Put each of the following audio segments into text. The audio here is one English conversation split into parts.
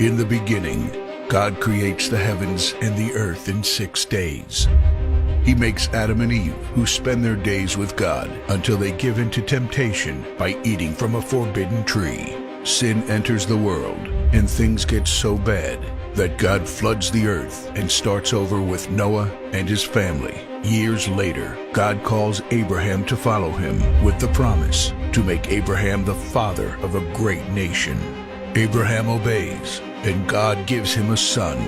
In the beginning, God creates the heavens and the earth in 6 days. He makes Adam and Eve, who spend their days with God until they give in to temptation by eating from a forbidden tree. Sin enters the world, and things get so bad that God floods the earth and starts over with Noah and his family. Years later, God calls Abraham to follow him with the promise to make Abraham the father of a great nation. Abraham obeys, and God gives him a son,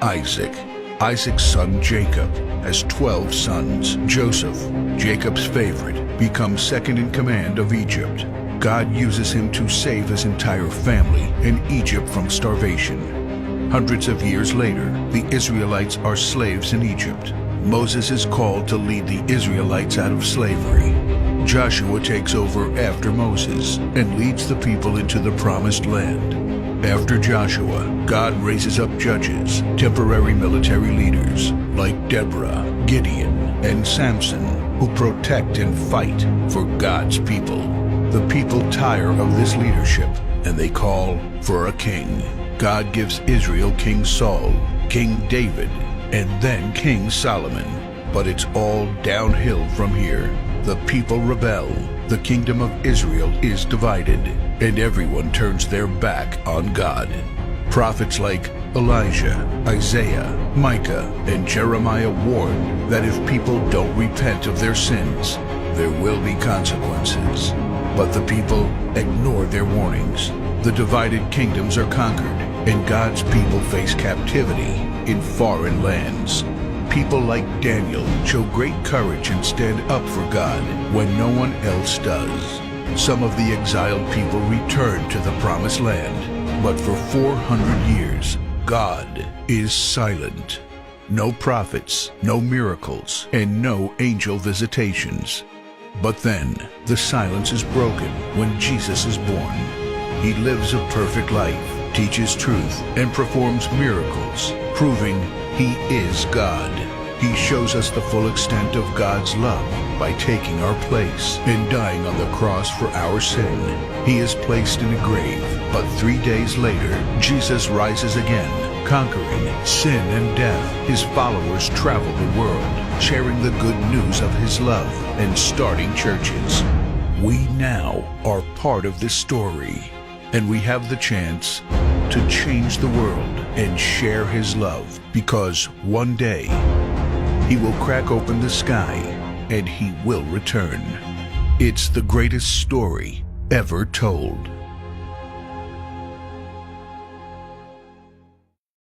Isaac. Isaac's son Jacob has 12 sons. Joseph, Jacob's favorite, becomes second in command of Egypt. God uses him to save his entire family and Egypt from starvation. Hundreds of years later, the Israelites are slaves in Egypt. Moses is called to lead the Israelites out of slavery. Joshua takes over after Moses and leads the people into the promised land. After Joshua, God raises up judges, temporary military leaders like Deborah, Gideon, and Samson, who protect and fight for God's people. The people tire of this leadership, and they call for a king. God gives Israel King Saul, King David, and then King Solomon. But it's all downhill from here. The people rebel, the kingdom of Israel is divided, and everyone turns their back on God. Prophets like Elijah, Isaiah, Micah, and Jeremiah warn that if people don't repent of their sins, there will be consequences. But the people ignore their warnings. The divided kingdoms are conquered, and God's people face captivity in foreign lands. People like Daniel show great courage and stand up for God when no one else does. Some of the exiled people return to the promised land, but for 400 years, God is silent. No prophets, no miracles, and no angel visitations. But then, the silence is broken when Jesus is born. He lives a perfect life, teaches truth, and performs miracles, proving He is God. He shows us the full extent of God's love by taking our place and dying on the cross for our sin. He is placed in a grave, but 3 days later, Jesus rises again, conquering sin and death. His followers travel the world, sharing the good news of His love and starting churches. We now are part of this story, and we have the chance to change the world and share His love, because one day He will crack open the sky and He will return. It's the greatest story ever told.